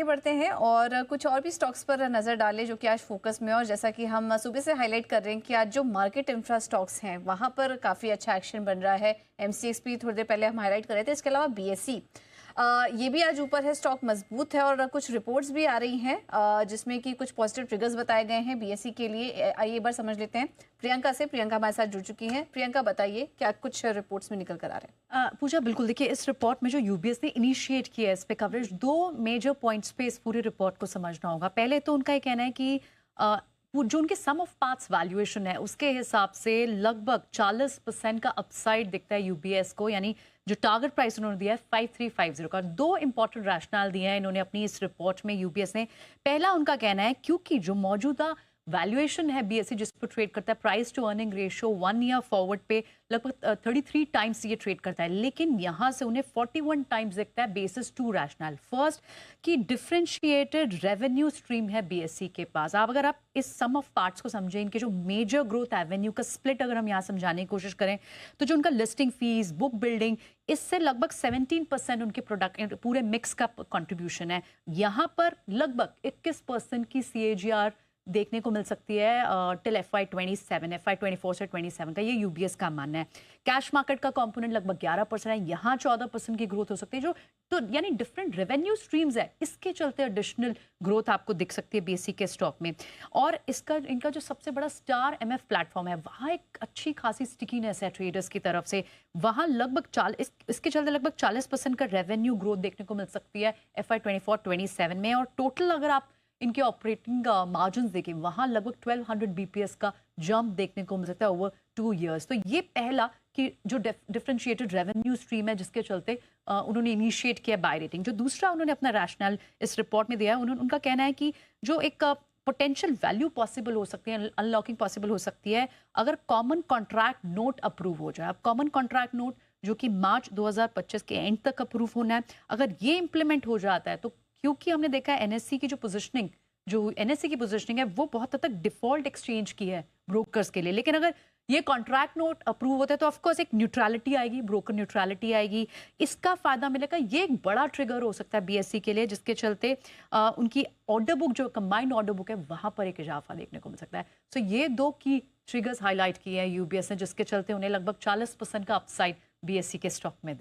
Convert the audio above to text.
आगे बढ़ते हैं और कुछ और भी स्टॉक्स पर नज़र डालें जो कि आज फोकस में, और जैसा कि हम सुबह से हाईलाइट कर रहे हैं कि आज जो मार्केट इंफ्रा स्टॉक्स हैं वहां पर काफ़ी अच्छा एक्शन बन रहा है। एमसीएक्सपी थोड़ी देर पहले हम हाईलाइट कर रहे थे, इसके अलावा बीएसई ये भी आज ऊपर है, स्टॉक मजबूत है और कुछ रिपोर्ट्स भी आ रही हैं जिसमें कि कुछ पॉजिटिव ट्रिगर्स बताए गए हैं बीएसई के लिए। आइए एक बार समझ लेते हैं प्रियंका से। प्रियंका हमारे साथ जुड़ चुकी हैं। प्रियंका बताइए क्या कुछ रिपोर्ट्स में निकल कर आ रहे हैं। पूजा बिल्कुल, देखिए इस रिपोर्ट में जो यूबीएस ने इनिशिएट किया है इस पे कवरेज, दो मेजर पॉइंट्स पे इस पूरे रिपोर्ट को समझना होगा। पहले तो उनका ये कहना है कि जो उनके सम ऑफ पार्ट्स वैल्यूएशन है उसके हिसाब से लगभग 40% का अपसाइड दिखता है यूबीएस को, यानी जो टारगेट प्राइस उन्होंने दिया है 5350 का। दो इंपॉर्टेंट रैशनल दिए हैं इन्होंने अपनी इस रिपोर्ट में यूबीएस ने। पहला उनका कहना है क्योंकि जो मौजूदा वैल्यूएशन है बीएसई जिस पर ट्रेड करता है, price to earning ratio 1 year forward पे लगभग 33 टाइम्स ये ट्रेड करता है, लेकिन यहाँ से उन्हें 41 टाइम्स दिखता है बेसिस टू रैशनल। फर्स्ट कि डिफरेंशिएटेड रेवेन्यू स्ट्रीम है बीएसई के पास। अब अगर आप इस सम ऑफ पार्ट्स को समझें, इनके जो मेजर ग्रोथ एवेन्यू का स्प्लिट अगर हम यहाँ समझाने की कोशिश करें तो जो उनका लिस्टिंग फीस, बुक बिल्डिंग, इससे लगभग 17% उनके प्रोडक्ट पूरे मिक्स का कंट्रीब्यूशन है। यहाँ पर लगभग 21% की CAGR देखने को मिल सकती है टिल FY27, FY24 से 27 का, ये यूबीएस का मानना है। कैश मार्केट का कंपोनेंट लगभग 11% है, यहाँ 14% की ग्रोथ हो सकती है। जो तो यानी डिफरेंट रेवेन्यू स्ट्रीम्स है, इसके चलते एडिशनल ग्रोथ आपको दिख सकती है बीएसई के स्टॉक में। और इनका जो सबसे बड़ा स्टार MF प्लेटफॉर्म है, वहाँ एक अच्छी खासी स्टिकीनेस है ट्रेडर्स की तरफ से। वहाँ लगभग इसके चलते लगभग 40% का रेवेन्यू ग्रोथ देखने को मिल सकती है FY24-27 में। और टोटल अगर आप इनके ऑपरेटिंग मार्जिन देखें, वहां लगभग 1200 बीपीएस का जंप देखने को मिल सकता है ओवर 2 इयर्स। तो ये पहला कि जो डिफरेंशिएटेड रेवेन्यू स्ट्रीम है जिसके चलते उन्होंने इनिशिएट किया बाय रेटिंग। जो दूसरा उन्होंने अपना रैशनल इस रिपोर्ट में दिया है, उनका कहना है कि जो एक पोटेंशियल वैल्यू पॉसिबल हो सकती है, अनलॉकिंग पॉसिबल हो सकती है अगर कॉमन कॉन्ट्रैक्ट नोट अप्रूव हो जाए। अब कॉमन कॉन्ट्रैक्ट नोट जो कि मार्च 2025 के एंड तक अप्रूव होना है, अगर ये इंप्लीमेंट हो जाता है तो क्योंकि हमने देखा है एनएससी की एनएससी की पोजीशनिंग है वो बहुत हद तक डिफॉल्ट एक्सचेंज की है ब्रोकर्स के लिए, लेकिन अगर ये कॉन्ट्रैक्ट नोट अप्रूव होता है तो ऑफकोर्स एक न्यूट्रलिटी आएगी, ब्रोकर न्यूट्रलिटी आएगी, इसका फायदा मिलेगा। ये एक बड़ा ट्रिगर हो सकता है बीएसई के लिए, जिसके चलते उनकी ऑर्डर बुक, जो कंबाइंड ऑर्डर बुक है, वहां पर एक इजाफा देखने को मिल सकता है। सो ये दो की ट्रिगर्स हाईलाइट किए हैं यूबीएस ने, जिसके चलते उन्हें लगभग 40% का अपसाइड बीएसई के स्टॉक में